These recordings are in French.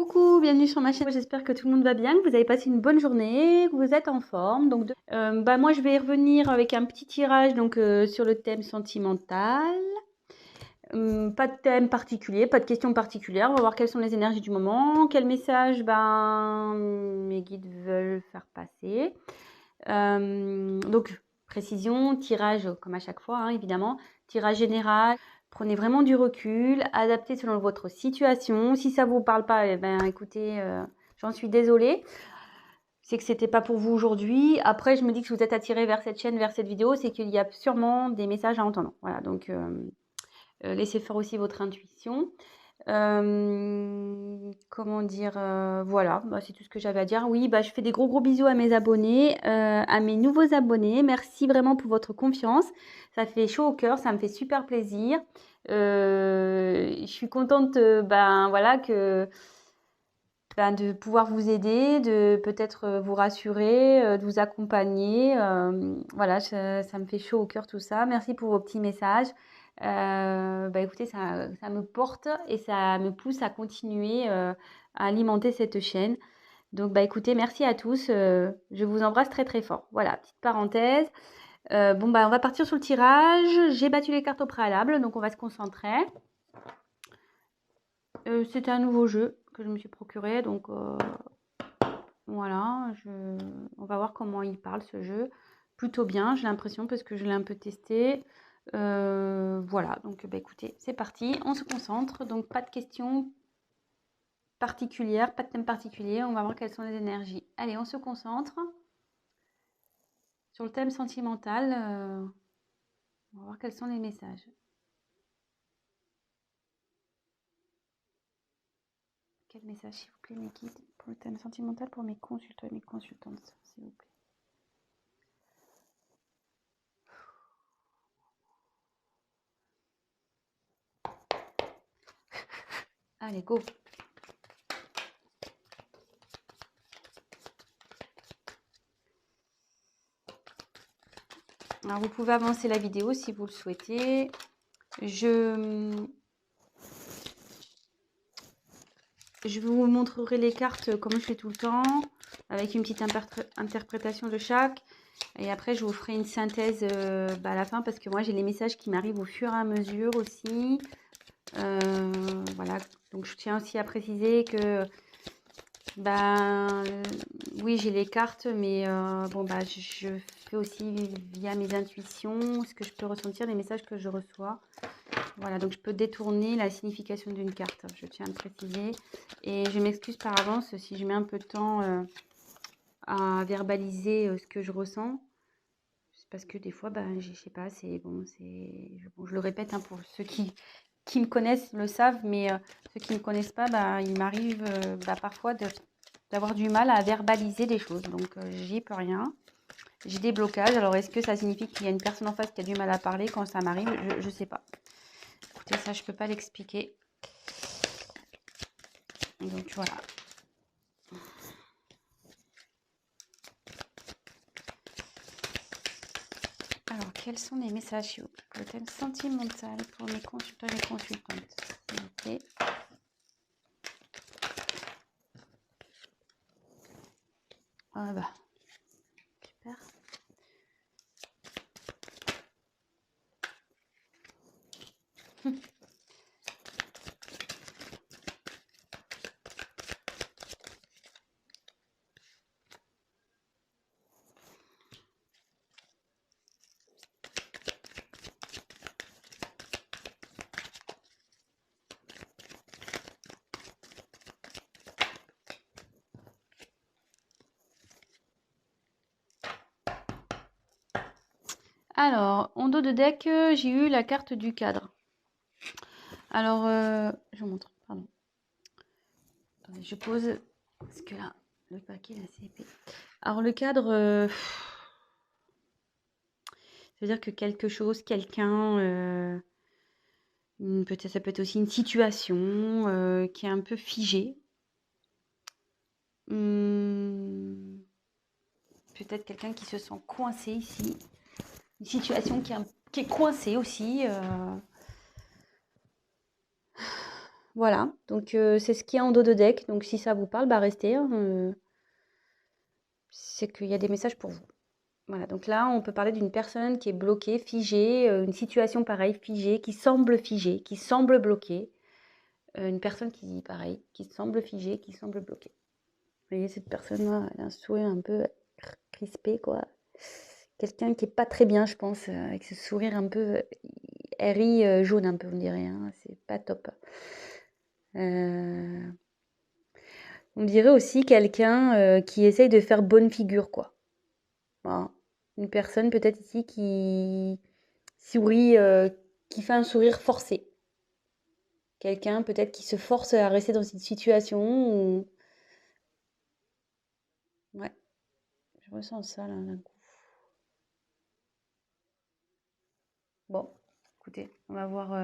Coucou, bienvenue sur ma chaîne. J'espère que tout le monde va bien, que vous avez passé une bonne journée, que vous êtes en forme. Donc, moi, je vais revenir avec un petit tirage sur le thème sentimental. Pas de thème particulier, pas de questions particulières. On va voir quelles sont les énergies du moment, quel message mes guides veulent faire passer. Donc, précision, tirage comme à chaque fois, hein, évidemment, tirage général. Prenez vraiment du recul, adaptez selon votre situation. Si ça vous parle pas, eh ben, écoutez, j'en suis désolée. C'est que c'était pas pour vous aujourd'hui. Après, je me dis que si vous êtes attiré vers cette chaîne, vers cette vidéo, c'est qu'il y a sûrement des messages à entendre. Voilà, donc laissez faire aussi votre intuition. Comment dire, voilà, c'est tout ce que j'avais à dire. Oui, je fais des gros bisous à mes abonnés, à mes nouveaux abonnés. Merci vraiment pour votre confiance. Ça fait chaud au cœur, ça me fait super plaisir. Je suis contente, voilà, de pouvoir vous aider, de peut-être vous rassurer, de vous accompagner. Voilà, ça me fait chaud au cœur tout ça. Merci pour vos petits messages. Écoutez, ça me porte et ça me pousse à continuer à alimenter cette chaîne. Donc, écoutez, merci à tous. Je vous embrasse très fort. Voilà, petite parenthèse. On va partir sur le tirage. J'ai battu les cartes au préalable, donc on va se concentrer. C'était un nouveau jeu que je me suis procuré, donc voilà, on va voir comment il parle ce jeu. Plutôt bien, j'ai l'impression, parce que je l'ai un peu testé. Voilà, donc écoutez, c'est parti, on se concentre. Donc pas de questions particulières, pas de thème particulier. On va voir quelles sont les énergies. Allez, on se concentre sur le thème sentimental. On va voir quels sont les messages. Quel message, s'il vous plaît, mes guides, pour le thème sentimental, pour mes consultants et mes consultantes, s'il vous plaît. Allez, go. Alors, vous pouvez avancer la vidéo si vous le souhaitez. Je vous montrerai les cartes comme je fais tout le temps, avec une petite interprétation de chaque. Et après, je vous ferai une synthèse à la fin, parce que moi, j'ai les messages qui m'arrivent au fur et à mesure aussi. Voilà, donc je tiens aussi à préciser que oui, j'ai les cartes, mais je fais aussi via mes intuitions ce que je peux ressentir, les messages que je reçois. Voilà, donc je peux détourner la signification d'une carte, je tiens à le préciser. Et je m'excuse par avance si je mets un peu de temps à verbaliser ce que je ressens. C'est parce que des fois, je sais pas, je le répète, hein, pour ceux qui me connaissent le savent, mais ceux qui ne me connaissent pas, il m'arrive parfois d'avoir du mal à verbaliser des choses. Donc, j'y peux rien. J'ai des blocages. Alors, est-ce que ça signifie qu'il y a une personne en face qui a du mal à parler quand ça m'arrive? Je sais pas. Écoutez, ça, je peux pas l'expliquer. Donc, voilà. Alors, quels sont les messages? Le thème sentimental pour mes consultants et mes consultantes, s'il vous plaît. Super. Alors, en dos de deck, j'ai eu la carte du cadre. Alors, je vous montre, pardon. Attendez, je pose, parce que là, le paquet est assez épais. Alors, le cadre, ça veut dire que quelque chose, quelqu'un, peut-être, ça peut être aussi une situation qui est un peu figée. Peut-être quelqu'un qui se sent coincé ici. Une situation qui est coincée aussi. Voilà, donc c'est ce qu'il y a en dos de deck. Donc si ça vous parle, bah restez, hein, c'est qu'il y a des messages pour vous. Voilà, donc là, on peut parler d'une personne qui est bloquée, figée, une situation pareille, figée, qui semble bloquée. Une personne qui, pareil, qui semble figée, qui semble bloquée. Vous voyez, cette personne-là, elle a un sourire un peu crispé, quoi. Quelqu'un qui est pas très bien, je pense, avec ce sourire un peu elle rit jaune un peu, on dirait, hein. C'est pas top. Euh, on dirait aussi quelqu'un qui essaye de faire bonne figure, quoi. Voilà. Une personne peut-être ici qui sourit, qui fait un sourire forcé. Quelqu'un peut-être qui se force à rester dans une situation où... Ouais, je ressens ça là d'un coup. Bon, écoutez, on va voir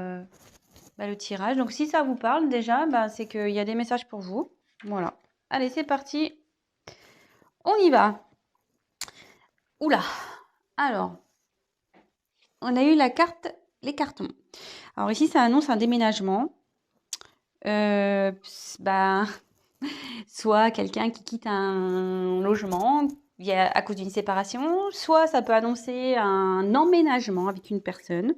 le tirage. Donc si ça vous parle déjà, c'est qu'il y a des messages pour vous. Voilà. Allez, c'est parti. On y va. Oula. Alors, on a eu la carte, les cartons. Alors ici, ça annonce un déménagement. Euh, bah, soit quelqu'un qui quitte un logement à cause d'une séparation, soit ça peut annoncer un emménagement avec une personne.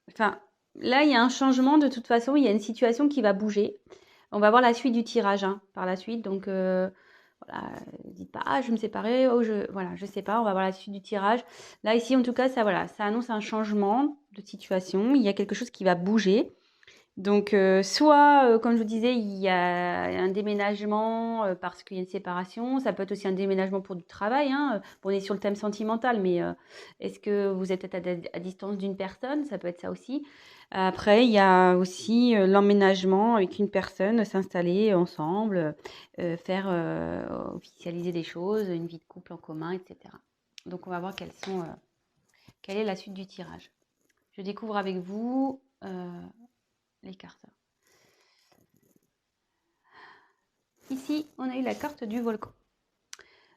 Enfin, là, il y a un changement de toute façon, il y a une situation qui va bouger. On va voir la suite du tirage hein, par la suite. Donc, voilà, dites pas, ah, je vais me séparer, oh, voilà, je sais pas, on va voir la suite du tirage. Là, ici, en tout cas, ça, voilà, ça annonce un changement de situation. Il y a quelque chose qui va bouger. Donc, soit, comme je vous disais, il y a un déménagement parce qu'il y a une séparation. Ça peut être aussi un déménagement pour du travail. Hein. Bon, on est sur le thème sentimental, mais est-ce que vous êtes peut-être à distance d'une personne? Ça peut être ça aussi. Après, il y a aussi l'emménagement avec une personne, s'installer ensemble, faire officialiser des choses, une vie de couple en commun, etc. Donc, on va voir quelle est la suite du tirage. Je découvre avec vous les cartes. Ici, on a eu la carte du volcan.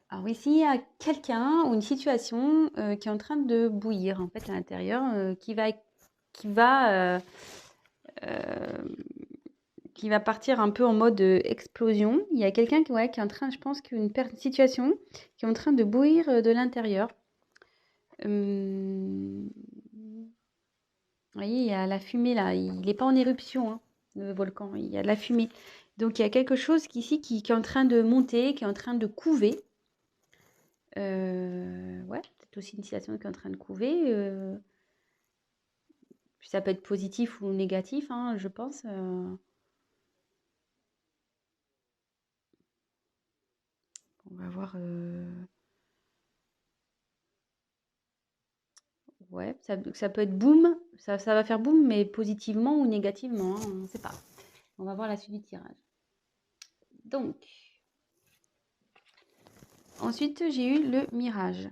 Alors ici, il y a quelqu'un ou une situation qui est en train de bouillir en fait à l'intérieur, euh, euh, qui va partir un peu en mode explosion. Il y a quelqu'un qui est en train, je pense qu'une situation qui est en train de bouillir de l'intérieur. Vous voyez, il y a la fumée là. Il n'est pas en éruption, hein, le volcan. Il y a de la fumée. Donc il y a quelque chose ici qui est en train de monter, qui est en train de couver. Ouais, peut-être aussi une situation qui est en train de couver. Ça peut être positif ou négatif, hein, je pense. On va voir. Ouais, ça peut être boum. Ça va faire boum, mais positivement ou négativement, hein, on ne sait pas. On va voir la suite du tirage. Donc, ensuite, j'ai eu le mirage.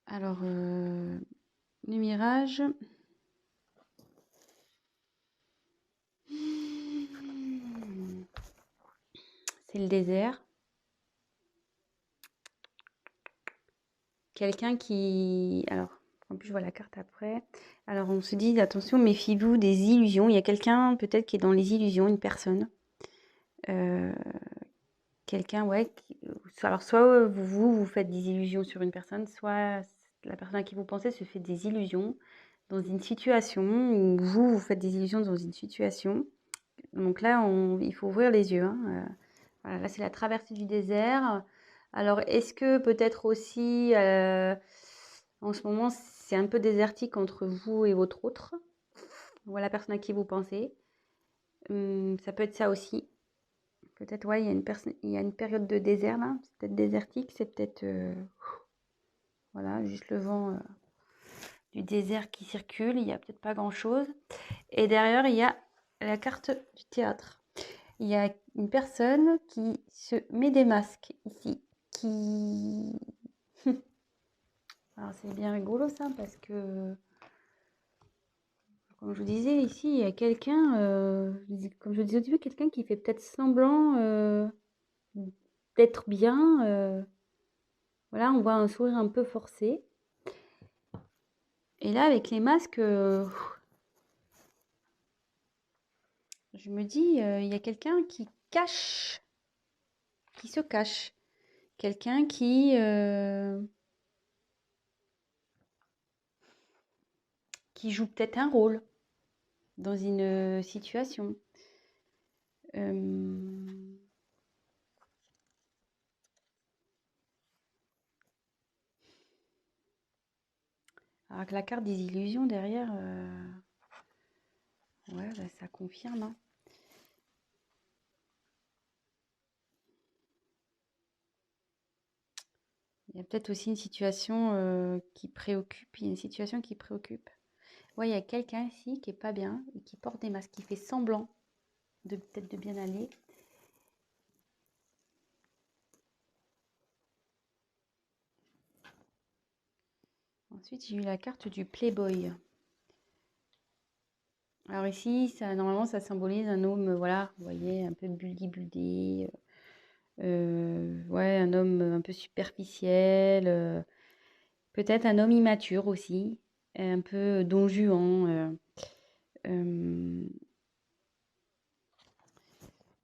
Alors, le mirage. C'est le désert. Quelqu'un qui... Alors, en plus, je vois la carte après. Alors, on se dit, attention, méfiez-vous des illusions. Il y a quelqu'un peut-être qui est dans les illusions, une personne. Euh, quelqu'un, ouais. Alors, soit vous faites des illusions sur une personne, soit la personne à qui vous pensez se fait des illusions dans une situation, ou vous faites des illusions dans une situation. Donc là, il faut ouvrir les yeux. Hein. Voilà, là, c'est la traversée du désert. Alors, est-ce que peut-être aussi, en ce moment, c'est un peu désertique entre vous et votre autre, ou la personne à qui vous pensez? Ça peut être ça aussi. Peut-être, ouais, il y a une période de désert là. C'est peut-être désertique, c'est peut-être, voilà, juste le vent du désert qui circule. Il n'y a peut-être pas grand-chose. Et derrière, il y a la carte du théâtre. Il y a une personne qui se met des masques ici, qui... Alors c'est bien rigolo ça, parce que, comme je vous disais, ici, il y a quelqu'un, comme je vous disais au début, quelqu'un qui fait peut-être semblant d'être bien. Voilà, on voit un sourire un peu forcé. Et là, avec les masques, je me dis, il y a quelqu'un qui se cache. Quelqu'un qui joue peut-être un rôle dans une situation. Euh, alors que la carte des illusions derrière, ouais, bah, ça confirme, hein. Il y a peut-être aussi une situation qui préoccupe. Il y a une situation qui préoccupe. Ouais, il y a quelqu'un ici qui est pas bien et qui porte des masques, qui fait semblant de peut-être de bien aller. Ensuite, j'ai eu la carte du Playboy. Alors ici, ça, normalement, ça symbolise un homme, voilà, vous voyez, un peu buldy-buldy. Ouais, un homme un peu superficiel. Peut-être un homme immature aussi, un peu don Juan. Euh,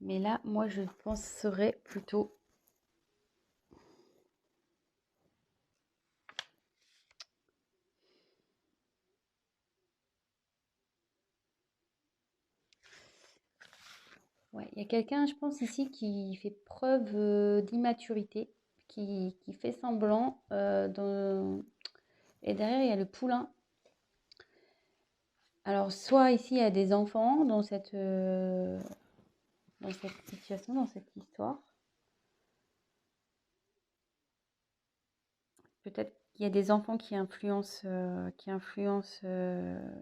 mais là, moi, je penserais plutôt. Ouais, il y a quelqu'un, je pense, ici qui fait preuve d'immaturité, qui fait semblant. Et derrière, il y a le poulain. Alors, soit ici, il y a des enfants dans cette situation, dans cette histoire. Peut-être qu'il y a des enfants qui influencent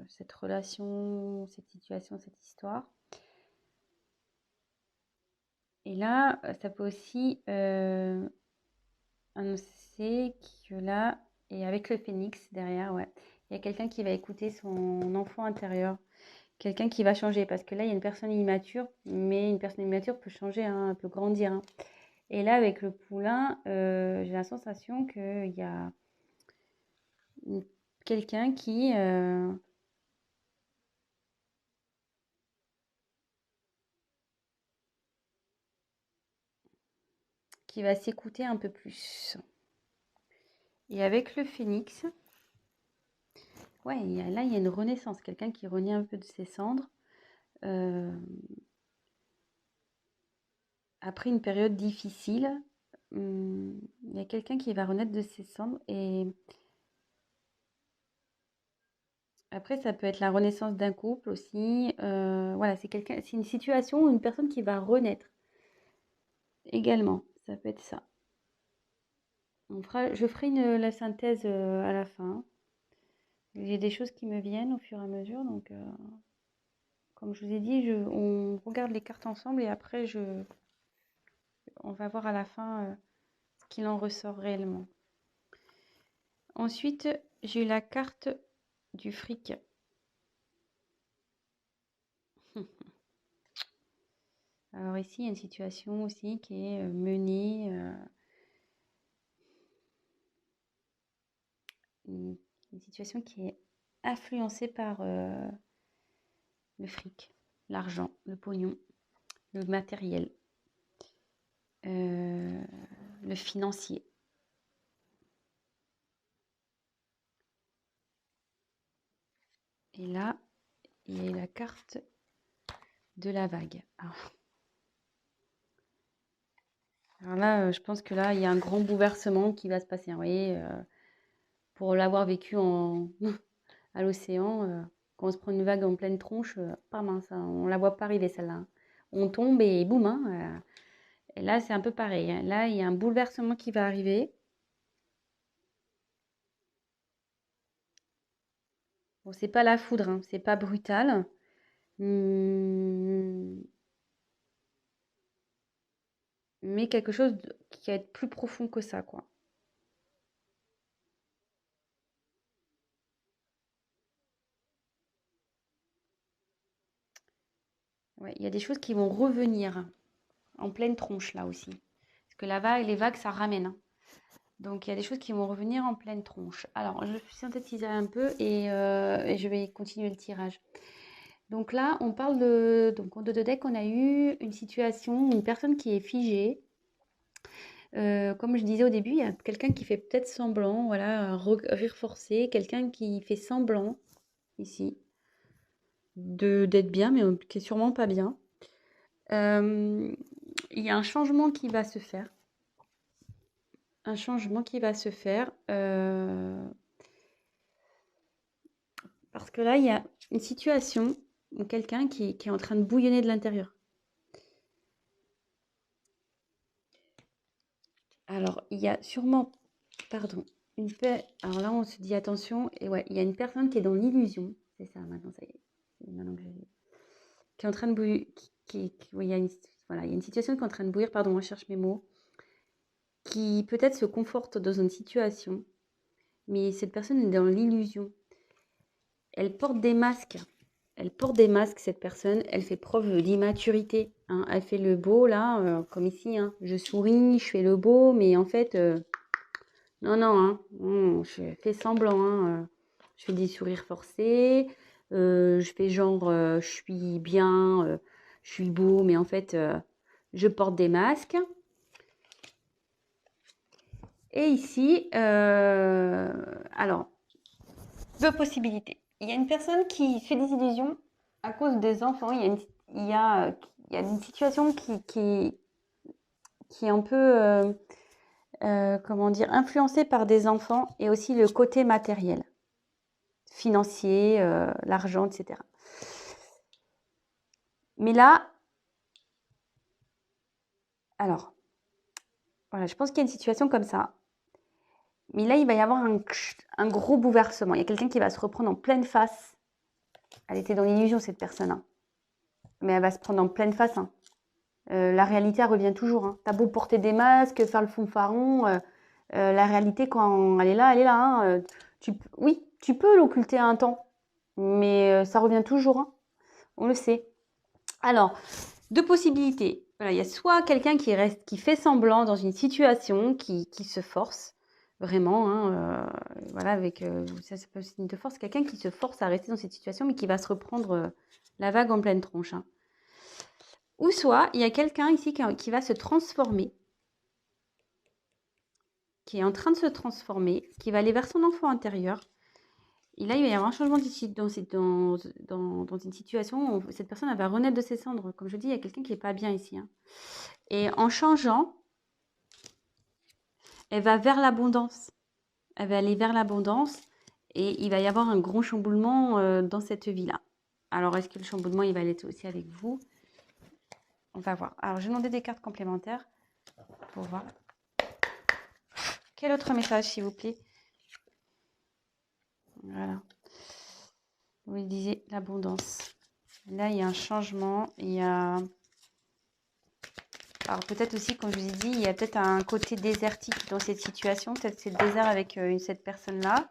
cette relation, cette situation, cette histoire. Et là, ça peut aussi annoncer que là, et avec le phénix derrière, ouais, il y a quelqu'un qui va écouter son enfant intérieur, quelqu'un qui va changer, parce que là, il y a une personne immature, mais une personne immature peut changer, hein, peut grandir, hein. Et là, avec le poulain, j'ai la sensation qu'il y a quelqu'un qui va s'écouter un peu plus. Et avec le phénix, ouais, là, il y a une renaissance, quelqu'un qui renaît un peu de ses cendres. euh, Après une période difficile, il y a quelqu'un qui va renaître de ses cendres. Et après, ça peut être la renaissance d'un couple aussi. Voilà, c'est une situation où une personne qui va renaître également. Ça peut être ça. Je ferai la synthèse à la fin. J'ai des choses qui me viennent au fur et à mesure. Donc, comme je vous ai dit, on regarde les cartes ensemble et après, on va voir à la fin ce qu'il en ressort réellement. Ensuite, j'ai eu la carte du fric. Alors ici, il y a une situation aussi qui est menée, une situation qui est influencée par le fric, l'argent, le pognon, le matériel, euh, le financier. Et là, il y a la carte de la vague. Alors là, je pense que là, il y a un grand bouleversement qui va se passer. Vous voyez, pour l'avoir vécu à l'océan, quand on se prend une vague en pleine tronche, pas mince, hein, on la voit pas arriver celle-là, hein. On tombe et boum, hein, et là, c'est un peu pareil, hein. Là, il y a un bouleversement qui va arriver. Bon, c'est pas la foudre, hein, c'est pas brutal. Hum, mais quelque chose qui va être plus profond que ça, quoi. Ouais, il y a des choses qui vont revenir en pleine tronche, là aussi. Parce que la vague, les vagues, ça ramène, hein. Donc, il y a des choses qui vont revenir en pleine tronche. Alors, je vais synthétiser un peu et je vais continuer le tirage. Donc là, on parle de... Donc, en 2 deck, on a eu une situation, une personne qui est figée. Comme je disais au début, il y a quelqu'un qui fait peut-être semblant, voilà, un rire forcé, quelqu'un qui fait semblant, ici, d'être bien, mais qui est sûrement pas bien. Il y a un changement qui va se faire. Un changement qui va se faire. Parce que là, il y a une situation où quelqu'un qui est en train de bouillonner de l'intérieur. Alors, il y a sûrement, pardon, alors là, on se dit attention, et ouais, il y a une personne qui est dans l'illusion. C'est ça, maintenant, ça y est. C'est maintenant que qui est en train de bouillir. Oui, voilà, il y a une situation qui est en train de bouillir, pardon, je cherche mes mots, qui peut-être se conforte dans une situation, mais cette personne est dans l'illusion. Elle porte des masques. Elle porte des masques, cette personne. Elle fait preuve d'immaturité, hein. Elle fait le beau, là, comme ici, hein. Je souris, je fais le beau, mais en fait, non, non, hein. Je fais semblant, hein. Je fais des sourires forcés. Je fais genre, je suis bien, je suis beau, mais en fait, je porte des masques. Et ici, alors, 2 possibilités. Il y a une personne qui fait des illusions à cause des enfants. Il y a une situation qui est un peu, comment dire, influencée par des enfants et aussi le côté matériel, financier, l'argent, etc. Mais là, alors, voilà, je pense qu'il y a une situation comme ça. Mais là, il va y avoir un gros bouleversement. Il y a quelqu'un qui va se reprendre en pleine face. Elle était dans l'illusion, cette personne, hein. Mais elle va se prendre en pleine face, hein. La réalité, elle revient toujours, hein. T'as beau porter des masques, faire le fanfaron, la réalité, quand elle est là, hein. Oui, tu peux l'occulter un temps, mais ça revient toujours, hein. On le sait. Alors, 2 possibilités. Voilà, il y a soit quelqu'un qui fait semblant dans une situation, qui se force, vraiment, hein, voilà, ça peut être une de force, quelqu'un qui se force à rester dans cette situation, mais qui va se reprendre la vague en pleine tronche, hein. Ou soit, il y a quelqu'un ici qui va se transformer, qui est en train de se transformer, qui va aller vers son enfant intérieur. Et là, il va y avoir un changement dans une situation où cette personne elle va renaître de ses cendres. Comme je dis, il y a quelqu'un qui n'est pas bien ici, hein. Et en changeant, elle va vers l'abondance. Elle va aller vers l'abondance et il va y avoir un gros chamboulement dans cette vie-là. Alors, est-ce que le chamboulement, il va aller aussi avec vous? On va voir. Alors, je vais demander des cartes complémentaires pour voir. Quel autre message, s'il vous plaît? Voilà. Vous disiez l'abondance. Là, il y a un changement. Il y a... Alors, peut-être aussi, comme je vous ai dit, il y a peut-être un côté désertique dans cette situation. Peut-être c'est le désert avec cette personne-là.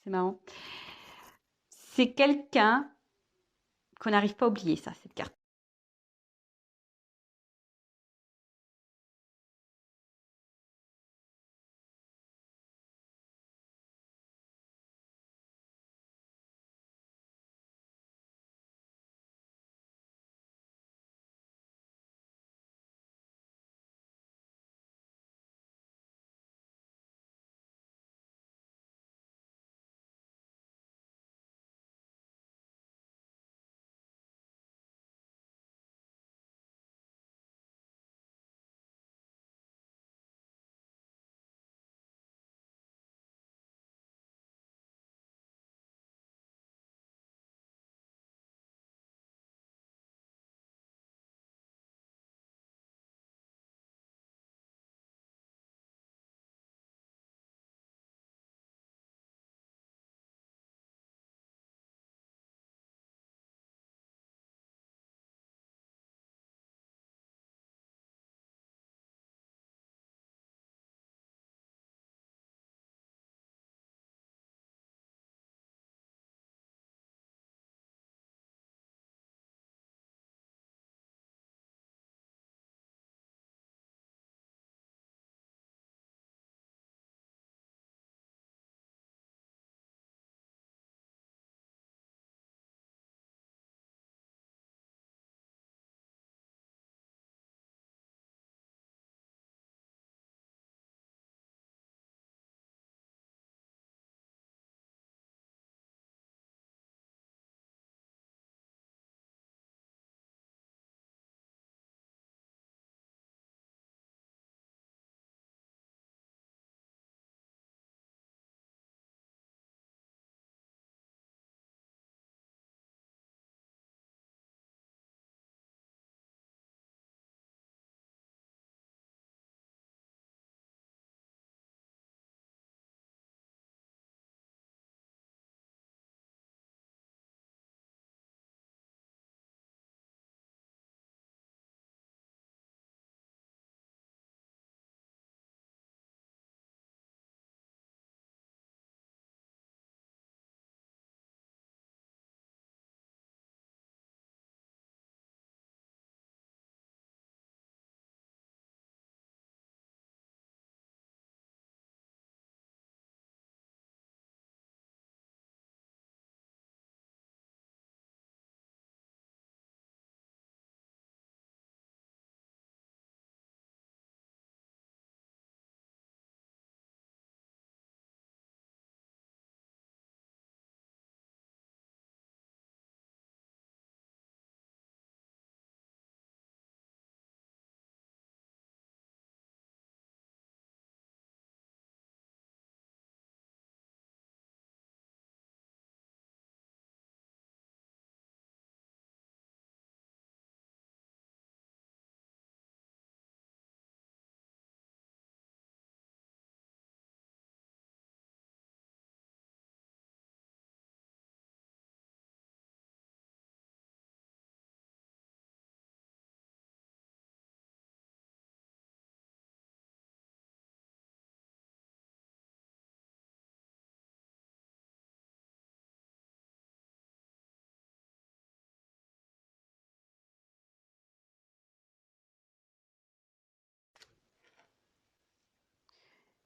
C'est marrant. C'est quelqu'un qu'on n'arrive pas à oublier, ça, cette carte.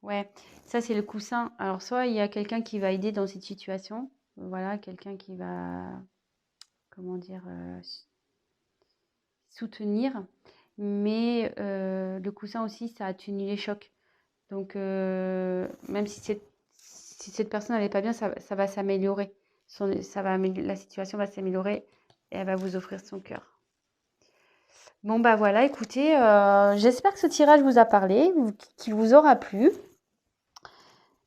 Ouais, ça c'est le coussin. Alors soit il y a quelqu'un qui va aider dans cette situation, voilà, quelqu'un qui va, comment dire, soutenir, mais le coussin aussi, ça atténue les chocs. Donc même si cette personne n'allait pas bien, ça va s'améliorer. La situation va s'améliorer et elle va vous offrir son cœur. Bon bah voilà, écoutez, j'espère que ce tirage vous a parlé, qu'il vous aura plu.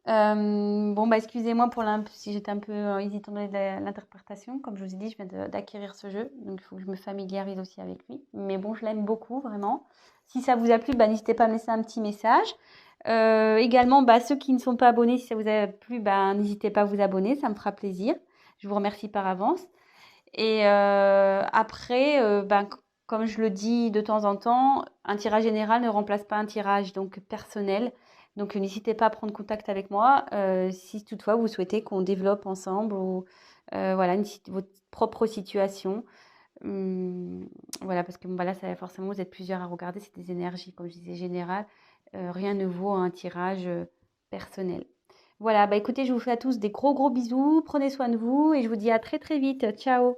Bon, bah, excusez-moi si j'étais un peu hésitante dans l'interprétation. Comme je vous ai dit, je viens d'acquérir ce jeu, donc il faut que je me familiarise aussi avec lui. Mais bon, je l'aime beaucoup, vraiment. Si ça vous a plu, bah, n'hésitez pas à me laisser un petit message. Également, bah, ceux qui ne sont pas abonnés, si ça vous a plu, bah, n'hésitez pas à vous abonner, ça me fera plaisir. Je vous remercie par avance. Et après, ben, comme je le dis de temps en temps, un tirage général ne remplace pas un tirage donc personnel. Donc n'hésitez pas à prendre contact avec moi si toutefois vous souhaitez qu'on développe ensemble ou voilà votre propre situation. Voilà, parce que voilà, ça, forcément, vous êtes plusieurs à regarder, c'est des énergies, comme je disais, générales. Rien ne vaut un tirage personnel. Voilà, bah écoutez, je vous fais à tous des gros bisous, prenez soin de vous et je vous dis à très vite. Ciao!